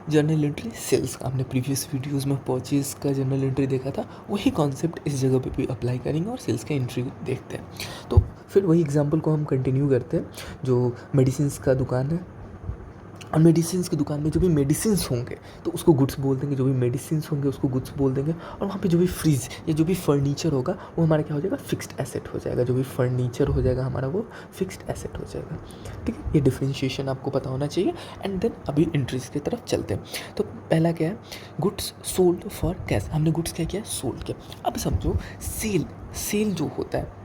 Journal entry sales का, हमने previous videos में परचेज का जर्नल एंट्री देखा था, वही कॉन्सेप्ट इस जगह पे भी अप्लाई करेंगे और सेल्स का एंट्री देखते हैं। तो फिर वही एग्जांपल को हम कंटिन्यू करते हैं। जो मेडिसिन्स का दुकान है और मेडिसिन्स की दुकान में जो भी मेडिसिन्स होंगे तो उसको गुड्स बोल देंगे, जो भी मेडिसिन्स होंगे उसको गुड्स बोल देंगे। और वहाँ पे जो भी फ्रिज या जो भी फर्नीचर होगा वो हमारा क्या हो जाएगा, फिक्स्ड एसेट हो जाएगा। जो भी फर्नीचर हो जाएगा हमारा वो फिक्स्ड एसेट हो जाएगा। ठीक है, ये डिफरेंशिएशन आपको पता होना चाहिए। एंड देन अभी एंट्रीज की तरफ चलते हैं। तो पहला क्या है, गुड्स सोल्ड फॉर कैश। हमने गुड्स क्या किया, सोल्ड किया। अब समझो सेल जो होता है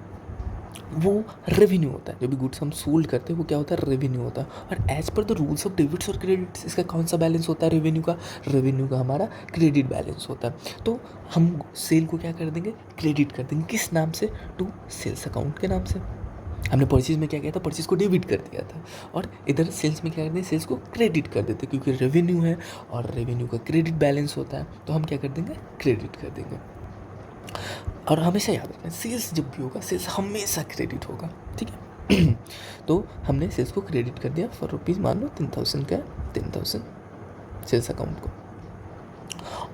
वो रेवेन्यू होता है। जो भी गुड्स हम सोल्ड करते हैं वो क्या होता है, रेवेन्यू होता है। और as per the rules of debits और क्रेडिट्स इसका कौन सा बैलेंस होता है, रेवेन्यू का हमारा क्रेडिट बैलेंस होता है। तो हम सेल को क्या कर देंगे, क्रेडिट कर देंगे। किस नाम से, टू सेल्स अकाउंट के नाम से। हमने परचेज में क्या किया था, परचेज को डेबिट कर दिया था। और इधर सेल्स में क्या करते हैं, सेल्स को क्रेडिट कर देते हैं, क्योंकि रेवेन्यू है और रेवेन्यू का क्रेडिट बैलेंस होता है। तो हम क्या कर देंगे, क्रेडिट कर देंगे। और हमेशा याद रखना, सेल्स जब भी होगा सेल्स हमेशा क्रेडिट होगा। ठीक है तो हमने सेल्स को क्रेडिट कर दिया फॉर रुपीज़, मान लो 10,000 का 10,000 सेल्स अकाउंट को।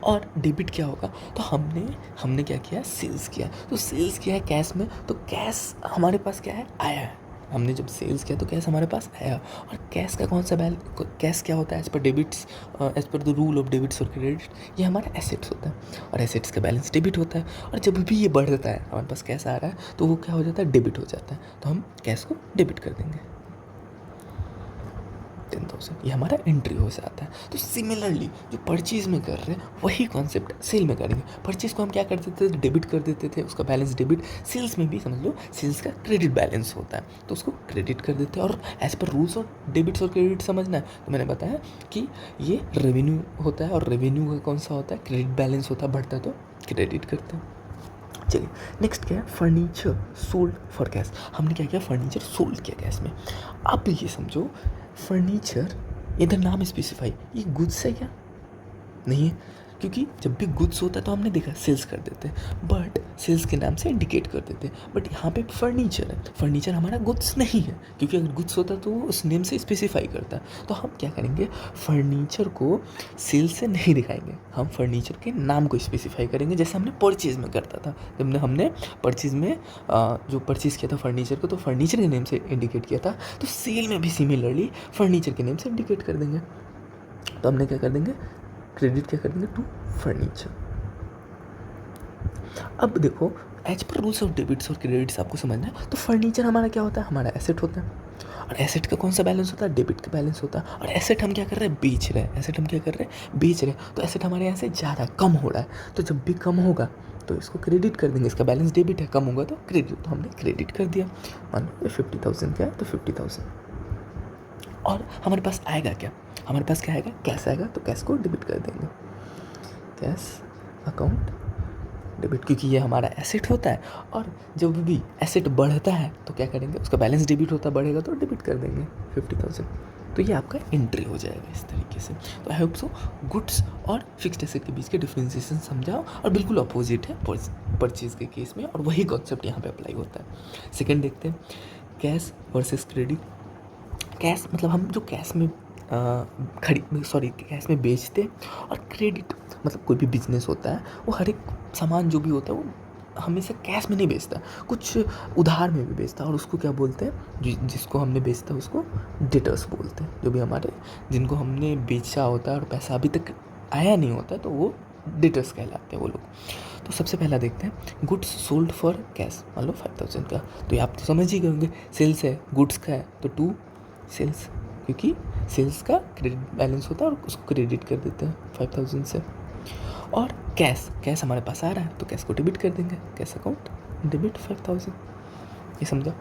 और डेबिट क्या होगा, तो हमने क्या किया, सेल्स किया। तो सेल्स किया है कैश में, तो कैश हमारे पास क्या है, आया है। हमने जब सेल्स किया तो कैश हमारे पास आया। और कैश का कौन सा कैश क्या होता है, as per debits, as per the rule of debits और क्रेडिट, ये हमारा एसेट्स होता है। और एसेट्स का बैलेंस डेबिट होता है। और जब भी ये बढ़ता है, हमारे पास कैश आ रहा है, तो वो क्या हो जाता है, डेबिट हो जाता है। तो हम कैश को डेबिट कर देंगे 10,000, ये हमारा एंट्री हो जाता है। तो सिमिलरली जो परचेज में कर रहे हैं वही कॉन्सेप्ट सेल में करेंगे। परचेज को हम क्या कर देते थे, डेबिट कर देते थे, उसका बैलेंस डेबिट। सेल्स में भी समझ लो सेल्स का क्रेडिट बैलेंस होता है, तो उसको क्रेडिट कर देते हैं। और एज पर रूल्स और डेबिट्स और क्रेडिट समझना है, तो मैंने बताया कि ये रेवेन्यू होता है और रेवेन्यू का कौन सा होता है, क्रेडिट बैलेंस होता है, बढ़ता है तो क्रेडिट करते हैं। चलिए नेक्स्ट क्या है, फर्नीचर सोल्ड फॉर कैश। हमने क्या किया, फर्नीचर सोल्ड किया कैश में। अब ये समझो, फर्नीचर इधर नाम स्पेसिफाई, ये गुड्स है क्या, नहीं है, क्योंकि जब भी गुड्स होता है तो हमने देखा सेल्स कर देते हैं, बट सेल्स के नाम से इंडिकेट कर देते हैं। बट यहाँ पे फर्नीचर है, फर्नीचर हमारा गुड्स नहीं है, क्योंकि अगर गुड्स होता तो वो उस नेम से स्पेसिफाई करता है। तो हम क्या करेंगे, फर्नीचर को सेल्स से नहीं दिखाएंगे, हम फर्नीचर के नाम को स्पेसिफाई करेंगे, जैसे हमने परचेज में करता था। जब हमने परचेज में जो परचेज किया था फर्नीचर को, तो फर्नीचर के नेम से इंडिकेट किया था। तो सेल में भी सिमिलरली फर्नीचर के नेम से इंडिकेट कर देंगे। तो हमने क्या कर देंगे, क्रेडिट क्या कर देंगे, टू फर्नीचर। अब देखो, as per rules of debits और क्रेडिट्स आपको समझना है। तो फर्नीचर हमारा क्या होता है, हमारा एसेट होता है। और एसेट का कौन सा बैलेंस होता है, डेबिट का बैलेंस होता है। और एसेट हम क्या कर रहे हैं, बेच रहे हैं। एसेट हम क्या कर रहे हैं, बेच रहे हैं। तो एसेट हमारे यहाँ से ज़्यादा कम हो रहा है, तो जब भी कम होगा तो इसको क्रेडिट कर देंगे। इसका बैलेंस डेबिट है, कम होगा तो क्रेडिट, तो हमने क्रेडिट कर दिया। मान लो 50,000 क्या है, तो 50,000। और हमारे पास आएगा क्या, हमारे पास क्या आएगा, कैश आएगा, तो कैश को डेबिट कर देंगे, कैश अकाउंट डेबिट, क्योंकि ये हमारा एसेट होता है। और जब भी एसेट बढ़ता है तो क्या करेंगे, उसका बैलेंस डेबिट होता है, बढ़ेगा तो डेबिट कर देंगे 50,000। तो ये आपका एंट्री हो जाएगा इस तरीके से। तो आई होप सो गुड्स और फिक्स्ड एसेट के बीच के डिफरेंशिएशन समझाओ। और बिल्कुल अपोजिट है परचेज के केस में, और वही कॉन्सेप्ट यहाँ पे अप्लाई होता है। सेकेंड देखते हैं, कैश वर्सेस क्रेडिट। कैश मतलब हम जो कैश में कैश में बेचते हैं। और क्रेडिट मतलब कोई भी बिजनेस होता है वो हर एक सामान जो भी होता है वो हमेशा कैश में नहीं बेचता, कुछ उधार में भी बेचता है। और उसको क्या बोलते हैं, जिसको हमने बेचता है उसको डेटर्स बोलते हैं। जो भी हमारे जिनको हमने बेचा होता है और पैसा अभी तक आया नहीं होता, तो वो डेटर्स कहलाते हैं वो लोग। तो सबसे पहला देखते हैं, गुड्स सोल्ड फॉर कैश, मान लो 5,000 का। तो ये आप तो समझ ही गए होंगे, सेल्स है, गुड्स का है, तो टू सेल्स, क्योंकि सेल्स का क्रेडिट बैलेंस होता है और उसको क्रेडिट कर देते हैं 5,000 से। और कैश हमारे पास आ रहा है तो कैश को डेबिट कर देंगे, कैश अकाउंट डेबिट 5,000। ये समझा।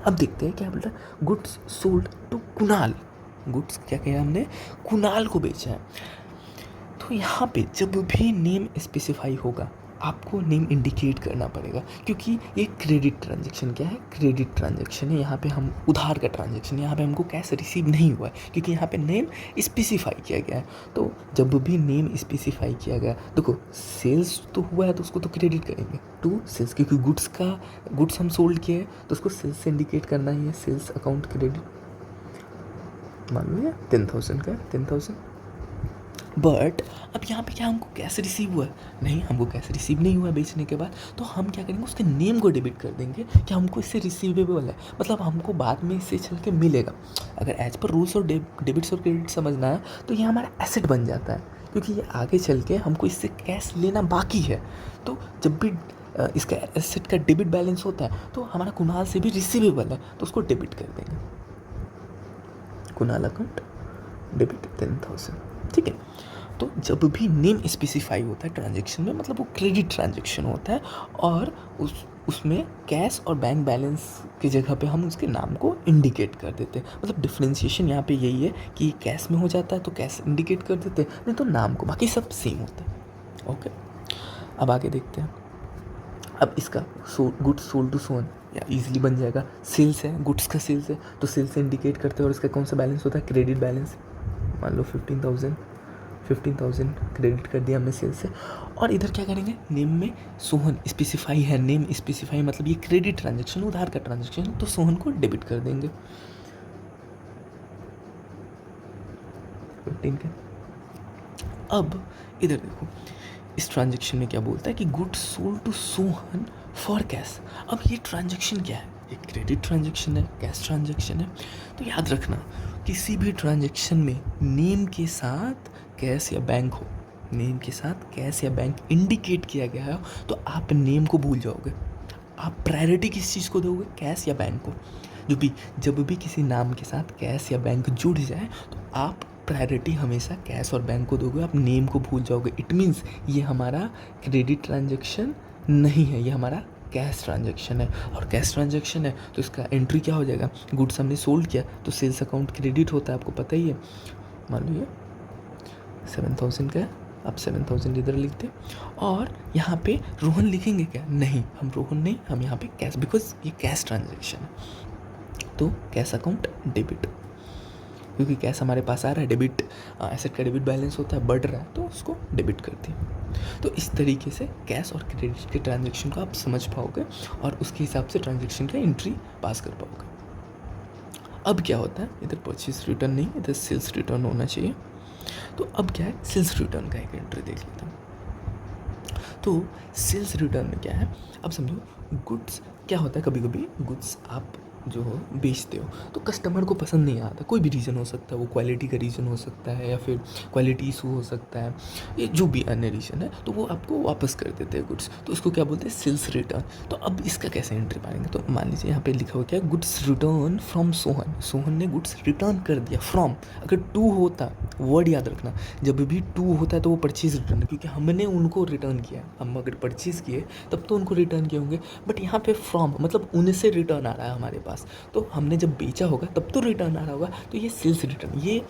अब देखते हैं क्या बोल रहा है, goods sold to Kunal. Goods क्या किया हमने, कुणाल को बेचा है। तो यहाँ पे जब भी नेम स्पेसिफाई होगा आपको नेम इंडिकेट करना पड़ेगा, क्योंकि ये क्रेडिट ट्रांजैक्शन क्या है, क्रेडिट ट्रांजैक्शन है। यहाँ पे हम उधार का ट्रांजैक्शन है, यहाँ पे हमको कैश रिसीव नहीं हुआ है, क्योंकि यहाँ पे नेम स्पेसिफाई किया गया है। तो जब भी नेम स्पेसिफाई किया गया, देखो सेल्स तो हुआ है तो उसको तो क्रेडिट करेंगे टू सेल्स, क्योंकि गुड्स हम सोल्ड किए हैं तो उसको सेल्स से इंडिकेट करना ही है, सेल्स अकाउंट क्रेडिट। मान लो 10,000 का है, 10,000 बट अब यहाँ पे क्या हमको कैश रिसीव हुआ है? नहीं, हमको कैश रिसीव नहीं हुआ बेचने के बाद। तो हम क्या करेंगे, उसके नेम को डेबिट कर देंगे कि हमको इससे रिसीवेबल है, मतलब हमको बाद में इससे चल के मिलेगा। अगर एज पर रूल्स और डेबिट्स और क्रेडिट समझना है तो ये हमारा एसेट बन जाता है, क्योंकि ये आगे चल के हमको इससे कैश लेना बाकी है। तो जब भी इसका एसेट का डेबिट बैलेंस होता है तो हमारा कुणाल से भी रिसीवेबल है, तो उसको डेबिट कर देंगे। कुणाल अकाउंट डेबिट 10,000, ठीक है। तो जब भी नेम स्पेसिफाई होता है ट्रांजेक्शन में, मतलब वो क्रेडिट ट्रांजेक्शन होता है, और उसमें कैश और बैंक बैलेंस की जगह पे हम उसके नाम को इंडिकेट कर देते हैं। मतलब डिफ्रेंशिएशन यहाँ पे यही है कि कैश में हो जाता है तो कैश इंडिकेट कर देते हैं, नहीं तो नाम को, बाकी सब सेम होता है। ओके, अब आगे देखते हैं। अब इसका गुड्स सोल्ड टू सोन या इजीली बन जाएगा। सेल्स है, गुड्स का सेल्स है, तो सेल्स से इंडिकेट करते हैं, और इसका कौन सा बैलेंस होता है? Credit balance. मान लो 15,000 क्रेडिट कर दिया हमने सेल्स से। और इधर क्या करेंगे, नेम में सोहन स्पेसिफाई है, नेम स्पेसिफाई मतलब ये क्रेडिट ट्रांजेक्शन, उधार का ट्रांजेक्शन, तो सोहन को डेबिट कर देंगे 15 के। अब इधर देखो, इस ट्रांजेक्शन में क्या बोलता है कि goods sold to Sohan for cash. अब ये ट्रांजेक्शन क्या है? ये क्रेडिट ट्रांजेक्शन है, कैश ट्रांजेक्शन है। तो याद रखना, किसी भी ट्रांजेक्शन में नेम के साथ कैश या बैंक हो, नेम के साथ कैश या बैंक इंडिकेट किया गया हो, तो आप नेम को भूल जाओगे। आप प्रायोरिटी किस चीज़ को दोगे? कैश या बैंक को। जब भी किसी नाम के साथ कैश या बैंक जुड़ जाए तो आप प्रायोरिटी हमेशा कैश और बैंक को दोगे, आप नेम को भूल जाओगे। इट मीन्स ये हमारा क्रेडिट ट्रांजेक्शन नहीं है, ये हमारा कैश ट्रांजेक्शन है। और कैश ट्रांजेक्शन है तो इसका एंट्री क्या हो जाएगा? गुड्स हमने सोल्ड किया तो सेल्स अकाउंट क्रेडिट होता है, आपको पता ही है। मान लो ये 7,000 का है, आप 7,000 इधर लिखते, और यहाँ पे रोहन लिखेंगे क्या? नहीं, हम रोहन नहीं, हम यहाँ पे कैश, बिकॉज ये कैश ट्रांजेक्शन है। तो कैश अकाउंट डेबिट, क्योंकि कैश हमारे पास आ रहा है, डेबिट एसेट का डेबिट बैलेंस होता है, बढ़ रहा है, तो उसको डेबिट करते हैं। तो इस तरीके से कैश और क्रेडिट के ट्रांजेक्शन को आप समझ पाओगे और उसके हिसाब से ट्रांजेक्शन की एंट्री पास कर पाओगे। अब क्या होता है, इधर परचेज रिटर्न नहीं, इधर सेल्स रिटर्न होना चाहिए। तो अब क्या है, सेल्स रिटर्न का एक एंट्री देख लेते हैं। तो सेल्स रिटर्न में क्या है, अब समझो गुड्स क्या होता है, कभी कभी गुड्स आप जो हो बेचते हो तो कस्टमर को पसंद नहीं आता, कोई भी रीज़न हो सकता है, वो क्वालिटी का रीज़न हो सकता है या फिर क्वालिटी इशू हो सकता है, ये जो भी अन्य रीज़न है, तो वो आपको वापस कर देते हैं गुड्स, तो उसको क्या बोलते हैं? Sales return. तो अब इसका कैसे एंट्री पाएंगे? तो मान लीजिए यहाँ पे लिखा हुआ क्या है, goods return from Sohan, Sohan ने गुड्स रिटर्न कर दिया। फ्रॉम अगर टू होता, वर्ड याद रखना, जब भी टू होता है तो वो परचेज रिटर्न है, क्योंकि हमने उनको रिटर्न किया। हम अगर परचेज़ किए तब तो उनको रिटर्न किए होंगे, बट यहाँ पे फ्रॉम मतलब उनसे रिटर्न आ रहा है हमारे पास, तो हमने जब बेचा होगा तब तो रिटर्न आ रहा होगा, तो ये सेल्स रिटर्न। ये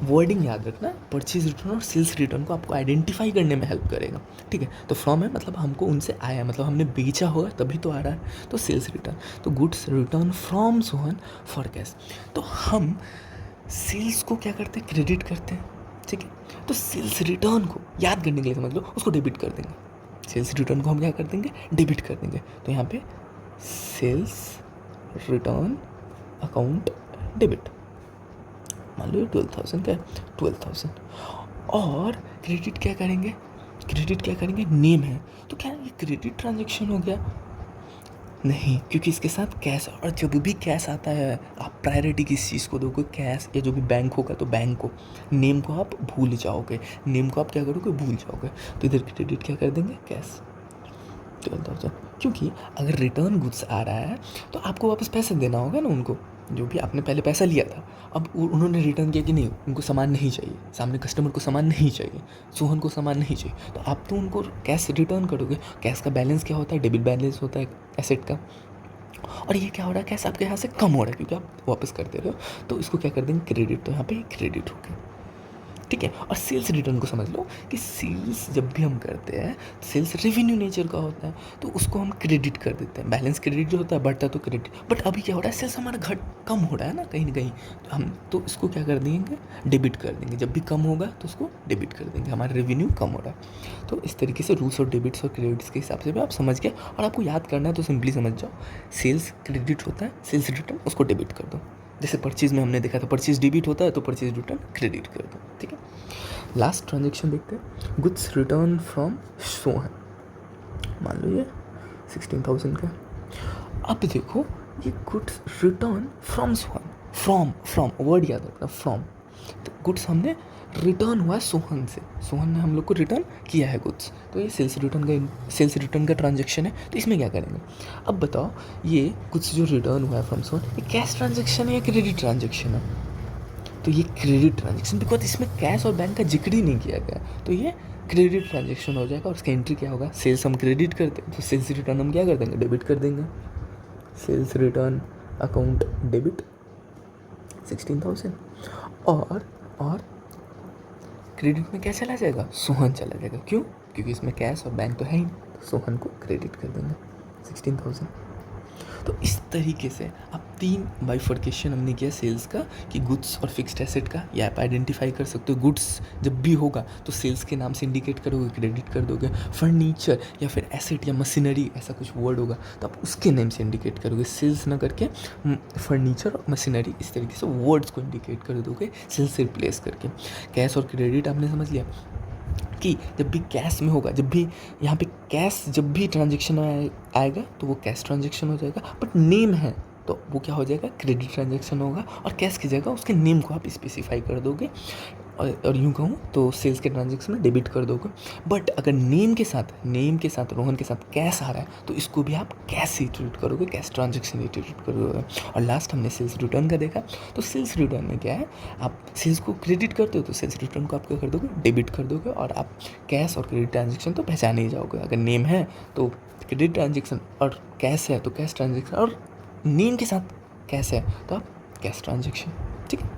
वर्डिंग याद रखना, परचेज रिटर्न और सेल्स रिटर्न को आपको आइडेंटिफाई करने में हेल्प करेगा, ठीक है। तो फ्रॉम है मतलब हमको उनसे आया, मतलब हमने बेचा होगा तभी तो आ रहा है, तो सेल्स रिटर्न। तो goods return from Sohan for cash, तो हम सेल्स को क्या करते हैं? क्रेडिट करते हैं, ठीक है। तो सेल्स रिटर्न को याद करने के लिए समझ लो, उसको डेबिट कर देंगे। सेल्स रिटर्न को हम क्या कर देंगे? डेबिट कर देंगे। तो यहाँ पे सेल्स रिटर्न अकाउंट डेबिट, मान लो 12,000 का है, 12,000। और क्रेडिट क्या करेंगे? क्रेडिट क्या करेंगे? नेम है, तो क्या ये क्रेडिट ट्रांजेक्शन हो गया? नहीं, क्योंकि इसके साथ कैश, और जब भी कैश आता है आप प्रायोरिटी किस चीज़ को दोगे? कैश, या जो भी बैंक होगा तो बैंक को। नेम को आप भूल जाओगे, नेम को आप क्या करोगे? भूल जाओगे। तो इधर क्रेडिट क्या कर देंगे? कैश 12,000, क्योंकि अगर रिटर्न गुड्स आ रहा है तो आपको वापस पैसा देना होगा ना उनको, जो भी आपने पहले पैसा लिया था। अब उन्होंने रिटर्न किया कि नहीं, उनको सामान नहीं चाहिए, सामने कस्टमर को सामान नहीं चाहिए, सोहन को सामान नहीं चाहिए, तो आप तो उनको कैश रिटर्न करोगे। कैश का बैलेंस क्या होता है? डेबिट बैलेंस होता है एसेट का। और ये क्या हो रहा है? कैश आपके यहाँ से कम हो रहा है क्योंकि आप वापस कर दे रहे हो, तो इसको क्या कर देंगे? क्रेडिट। तो यहाँ पे क्रेडिट हो गया, ठीक है। और सेल्स रिटर्न को समझ लो कि सेल्स जब भी हम करते हैं, सेल्स रेवेन्यू नेचर का होता है, तो उसको हम क्रेडिट कर देते हैं। बैलेंस क्रेडिट जो होता है बढ़ता है तो क्रेडिट, बट अभी क्या हो रहा है? सेल्स हमारा कम हो रहा है ना कहीं ना कहीं, तो हम तो इसको क्या कर देंगे? डेबिट कर देंगे। जब भी कम होगा तो उसको डेबिट कर देंगे, हमारा रेवेन्यू कम हो रहा है। तो इस तरीके से रूल्स और डेबिट्स और क्रेडिट्स के हिसाब से भी आप समझ गए, और आपको याद करना है तो सिंपली समझ जाओ, सेल्स क्रेडिट होता है, सेल्स रिटर्न उसको डेबिट कर दो। जैसे परचेज में हमने देखा था, परचेज डेबिट होता है तो परचेज रिटर्न क्रेडिट कर दो, ठीक है। लास्ट ट्रांजेक्शन देखते हैं, गुड्स रिटर्न फ्रॉम सोहन, मान लो ये 16,000 का। अब देखो ये goods return from Sohan, from word याद रखना, फ्रॉम। तो गुड्स हमने रिटर्न हुआ सोहन से, सोहन ने हम लोग को रिटर्न किया है गुड्स, तो ये सेल्स रिटर्न का ट्रांजेक्शन है। तो इसमें क्या करेंगे, अब बताओ ये गुड्स जो रिटर्न हुआ है फ्रॉम सोहन, ये कैश ट्रांजेक्शन है या क्रेडिट ट्रांजेक्शन है? तो ये क्रेडिट ट्रांजेक्शन, बिकॉज इसमें कैश और बैंक का जिक्र ही नहीं किया गया, तो ये क्रेडिट ट्रांजेक्शन हो जाएगा। और उसका एंट्री क्या होगा, सेल्स हम क्रेडिट करते हैं तो सेल्स रिटर्न हम क्या कर देंगे, डेबिट कर देंगे। सेल्स रिटर्न अकाउंट डेबिट 16,000, और क्रेडिट में क्या चला जाएगा, सोहन चला जाएगा। क्यों? क्योंकि इसमें कैश और बैंक तो है ही, तो सोहन को क्रेडिट कर देंगे 16,000। तो इस तरीके से अब 3 बाइफर्केशन हमने किया सेल्स का, कि गुड्स और फिक्स्ड एसेट का। ये आप आइडेंटिफाई कर सकते हो, गुड्स जब भी होगा तो सेल्स के नाम से इंडिकेट करोगे, क्रेडिट कर दोगे। फर्नीचर या फिर एसेट या मशीनरी ऐसा कुछ वर्ड होगा तो आप उसके नेम से इंडिकेट करोगे, सेल्स ना करके फर्नीचर और मशीनरी इस तरीके से वर्ड्स को इंडिकेट कर दोगे सेल्स से रिप्लेस करके। कैश और क्रेडिट आपने समझ लिया कि जब भी कैश में होगा, जब भी यहाँ पे कैश जब भी ट्रांजेक्शन आएगा तो वो कैश ट्रांजेक्शन हो जाएगा, बट नेम है तो वो क्या हो जाएगा, क्रेडिट ट्रांजेक्शन होगा। और कैश की जगह उसके नेम को आप स्पेसिफाई कर दोगे, और यूँ कहूँ तो सेल्स के ट्रांजेक्शन में डेबिट कर दोगे। बट अगर नेम के साथ रोहन के साथ कैश आ रहा है तो इसको भी आप कैश ही ट्रीट करोगे, कैश ट्रांजेक्शन ही ट्रीट करोगे। और लास्ट हमने सेल्स रिटर्न का देखा, तो सेल्स रिटर्न में क्या है, आप सेल्स को क्रेडिट करते हो तो सेल्स रिटर्न को आप क्या कर दोगे, डेबिट कर दोगे। और आप कैश और क्रेडिट ट्रांजेक्शन तो पहचान ही जाओगे, अगर नेम है तो क्रेडिट ट्रांजेक्शन, और कैश है तो कैश ट्रांजेक्शन, और नेम के साथ कैश है तो आप कैश ट्रांजेक्शन। ठीक है।